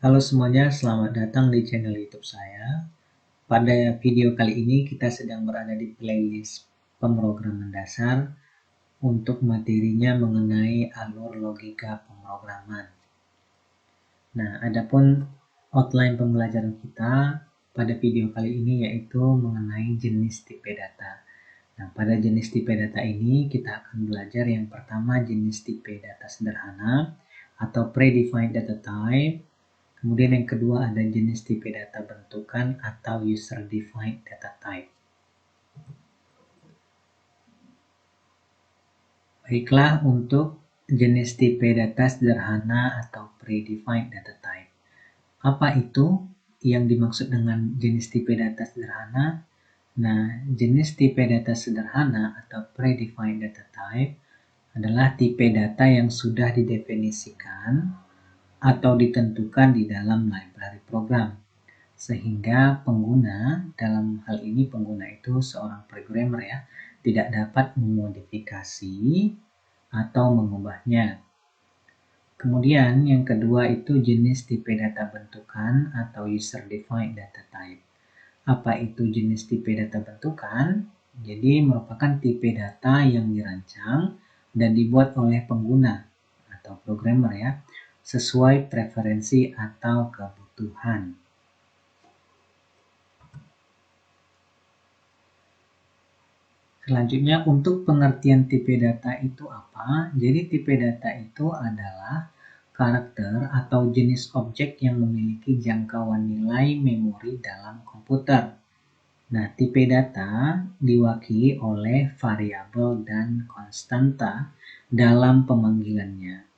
Halo semuanya, selamat datang di channel YouTube saya. Pada video kali ini kita sedang berada di playlist pemrograman dasar untuk materinya mengenai alur logika pemrograman. Nah, adapun outline pembelajaran kita pada video kali ini yaitu mengenai jenis tipe data. Nah, pada jenis tipe data ini kita akan belajar yang pertama jenis tipe data sederhana atau predefined data type. Kemudian yang kedua ada jenis tipe data bentukan atau user defined data type. Baiklah, untuk jenis tipe data sederhana atau predefined data type. Apa itu yang dimaksud dengan jenis tipe data sederhana? Nah, jenis tipe data sederhana atau predefined data type adalah tipe data yang sudah didefinisikan atau ditentukan di dalam library program. Sehingga pengguna, dalam hal ini pengguna itu seorang programmer ya, tidak dapat memodifikasi atau mengubahnya. Kemudian yang kedua itu jenis tipe data bentukan atau user defined data type. Apa itu jenis tipe data bentukan? Jadi merupakan tipe data yang dirancang dan dibuat oleh pengguna atau programmer ya, sesuai preferensi atau kebutuhan. Selanjutnya untuk pengertian tipe data itu apa? Jadi tipe data itu adalah karakter atau jenis objek yang memiliki jangkauan nilai memori dalam komputer. Nah, tipe data diwakili oleh variabel dan konstanta dalam pemanggilannya.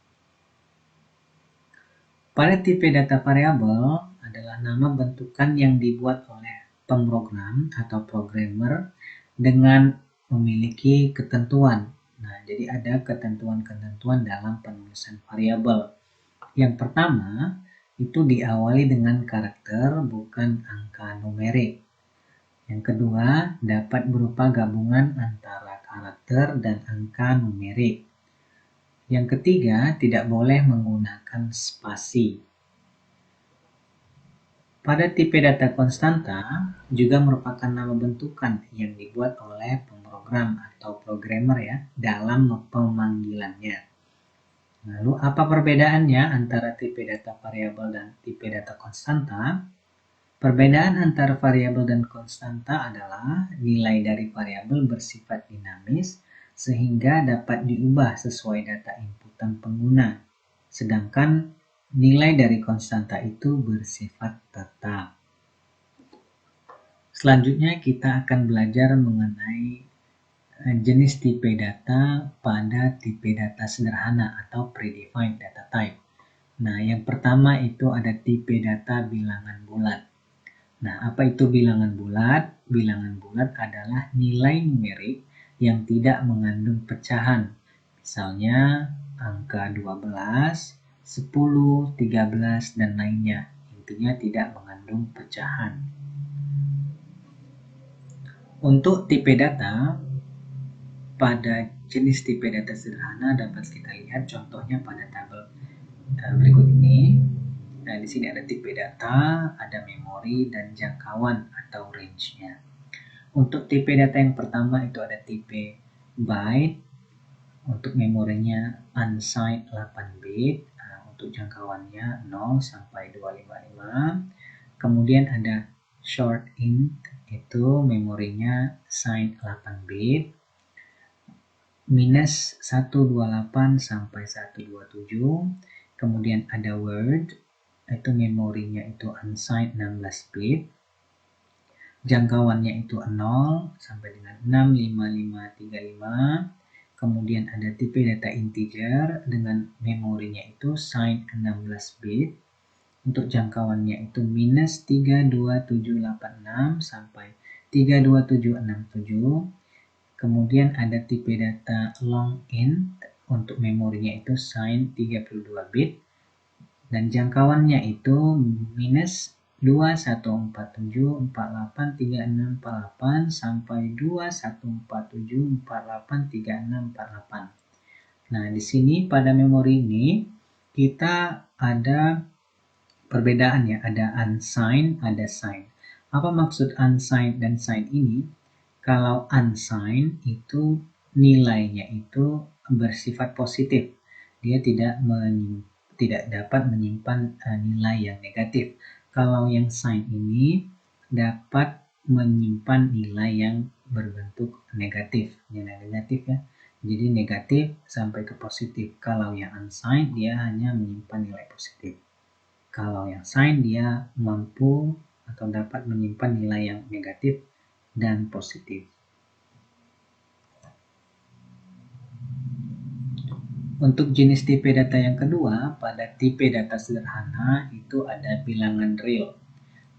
Pada tipe data variabel adalah nama bentukan yang dibuat oleh pemrogram atau programmer dengan memiliki ketentuan. Nah, jadi ada ketentuan-ketentuan dalam penulisan variabel. Yang pertama, itu diawali dengan karakter bukan angka numerik. Yang kedua, dapat berupa gabungan antara karakter dan angka numerik. Yang ketiga, tidak boleh menggunakan spasi. Pada tipe data konstanta juga merupakan nama bentukan yang dibuat oleh pemrogram atau programmer ya dalam pemanggilannya. Lalu apa perbedaannya antara tipe data variabel dan tipe data konstanta? Perbedaan antara variabel dan konstanta adalah nilai dari variabel bersifat dinamis sehingga dapat diubah sesuai data inputan pengguna. Sedangkan nilai dari konstanta itu bersifat tetap. Selanjutnya kita akan belajar mengenai jenis tipe data pada tipe data sederhana atau predefined data type. Nah, yang pertama itu ada tipe data bilangan bulat. Nah, apa itu bilangan bulat? Bilangan bulat adalah nilai numerik yang tidak mengandung pecahan. Misalnya angka 12, 10, 13, dan lainnya. Intinya tidak mengandung pecahan. Untuk tipe data, pada jenis tipe data sederhana dapat kita lihat contohnya pada tabel berikut ini. Nah, di sini ada tipe data, ada memori, dan jangkauan atau range-nya. Untuk tipe data yang pertama itu ada tipe byte, untuk memorinya unsigned 8 bit, untuk jangkauannya 0 sampai 255. Kemudian ada short int, itu memorinya signed 8 bit, minus 128 sampai 127. Kemudian ada word, itu memorinya itu unsigned 16 bit, jangkauannya itu 0 sampai dengan 65535. Kemudian ada tipe data integer dengan memorinya itu signed 16 bit, untuk jangkauannya itu minus 32786 sampai 32767. Kemudian ada tipe data long int, untuk memorinya itu signed 32 bit, dan jangkauannya itu minus 2147483648 sampai 2147483648. Nah, di sini pada memori ini kita ada perbedaan ya, ada unsigned, ada signed. Apa maksud unsigned dan signed ini? Kalau unsigned itu nilainya itu bersifat positif. Dia tidak dapat menyimpan nilai yang negatif. Kalau yang signed ini dapat menyimpan nilai yang berbentuk negatif, nilai negatif ya. Jadi negatif sampai ke positif. Kalau yang unsigned dia hanya menyimpan nilai positif. Kalau yang signed dia mampu atau dapat menyimpan nilai yang negatif dan positif. Untuk jenis tipe data yang kedua, pada tipe data sederhana itu ada bilangan real.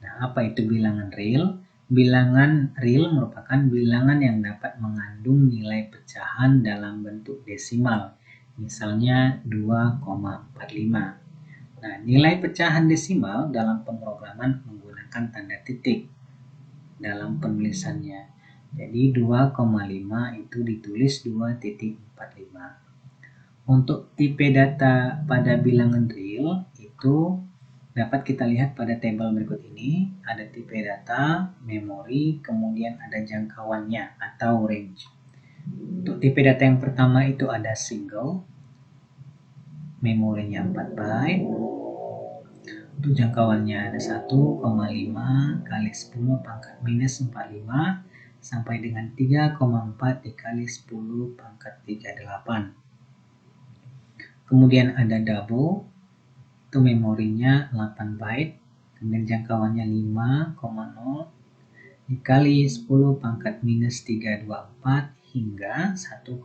Nah, apa itu bilangan real? Bilangan real merupakan bilangan yang dapat mengandung nilai pecahan dalam bentuk desimal. Misalnya 2,45. Nah, nilai pecahan desimal dalam pemrograman menggunakan tanda titik dalam penulisannya. Jadi 2,5 itu ditulis 2.45. Untuk tipe data pada bilangan real itu dapat kita lihat pada tabel berikut ini. Ada tipe data, memori, kemudian ada jangkauannya atau range. Untuk tipe data yang pertama itu ada single, memorinya 4 byte. Untuk jangkauannya ada 1,5 kali 10 pangkat minus 45 sampai dengan 3,4 dikali 10 pangkat 38. Kemudian ada double, itu memorinya 8 byte, kemudian jangkauannya 5,0 dikali 10 pangkat minus 324 hingga 1,7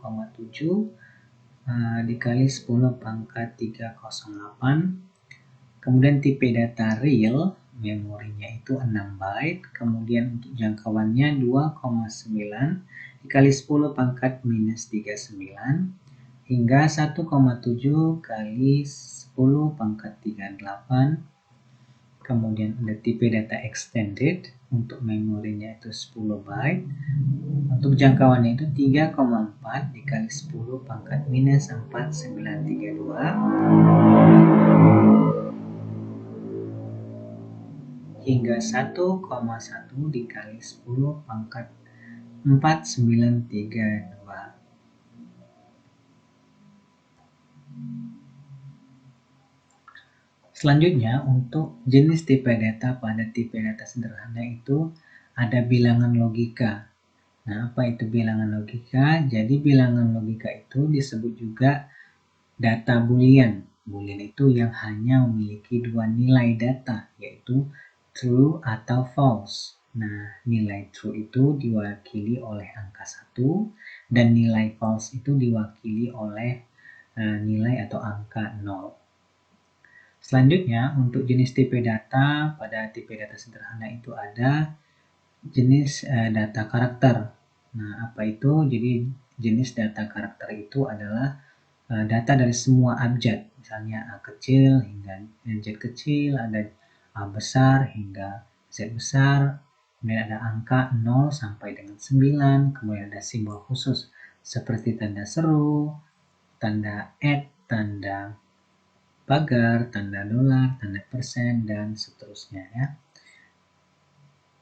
dikali 10 pangkat 308. Kemudian tipe data real, memorinya itu 6 byte, kemudian untuk jangkauannya 2,9 dikali 10 pangkat minus 39 hingga 1,7 kali 10 pangkat 38. Kemudian ada tipe data extended, untuk memorinya itu 10 byte, untuk jangkauannya itu 3,4 dikali 10 pangkat minus 4932 hingga 1,1 dikali 10 pangkat 4932. Selanjutnya, untuk jenis tipe data pada tipe data sederhana itu ada bilangan logika. Nah, apa itu bilangan logika? Jadi bilangan logika itu disebut juga data boolean. Boolean itu yang hanya memiliki dua nilai data, yaitu true atau false. Nah, nilai true itu diwakili oleh angka 1 dan nilai false itu diwakili oleh nilai atau angka 0. Selanjutnya, untuk jenis tipe data, pada tipe data sederhana itu ada jenis data karakter. Nah, apa itu? Jadi, jenis data karakter itu adalah data dari semua abjad, misalnya A kecil hingga Z kecil, ada A besar hingga Z besar, kemudian ada angka 0 sampai dengan 9, kemudian ada simbol khusus seperti tanda seru, tanda @ tanda pagar, tanda dolar, tanda persen, dan seterusnya ya.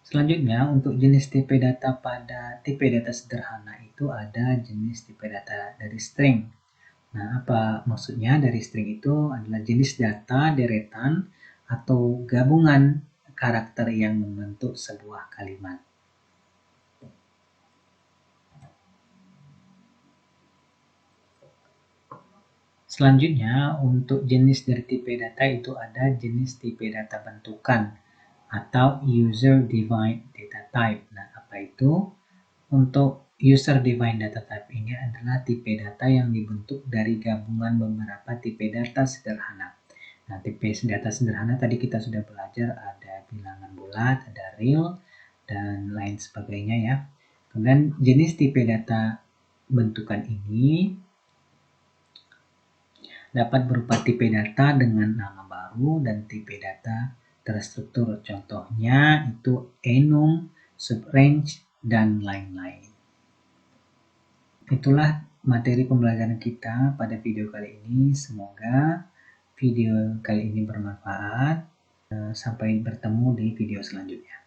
Selanjutnya, untuk jenis tipe data pada tipe data sederhana itu ada jenis tipe data dari string. Nah, apa maksudnya dari string itu? Adalah jenis data deretan atau gabungan karakter yang membentuk sebuah kalimat. Selanjutnya, untuk jenis dari tipe data itu ada jenis tipe data bentukan atau user defined data type. Nah, apa itu? Untuk user defined data type ini adalah tipe data yang dibentuk dari gabungan beberapa tipe data sederhana. Nah, tipe data sederhana tadi kita sudah belajar ada bilangan bulat, ada real, dan lain sebagainya ya. Kemudian jenis tipe data bentukan ini dapat berupa tipe data dengan nama baru dan tipe data terstruktur. Contohnya itu enum, subrange, dan lain-lain. Itulah materi pembelajaran kita pada video kali ini. Semoga video kali ini bermanfaat. Sampai bertemu di video selanjutnya.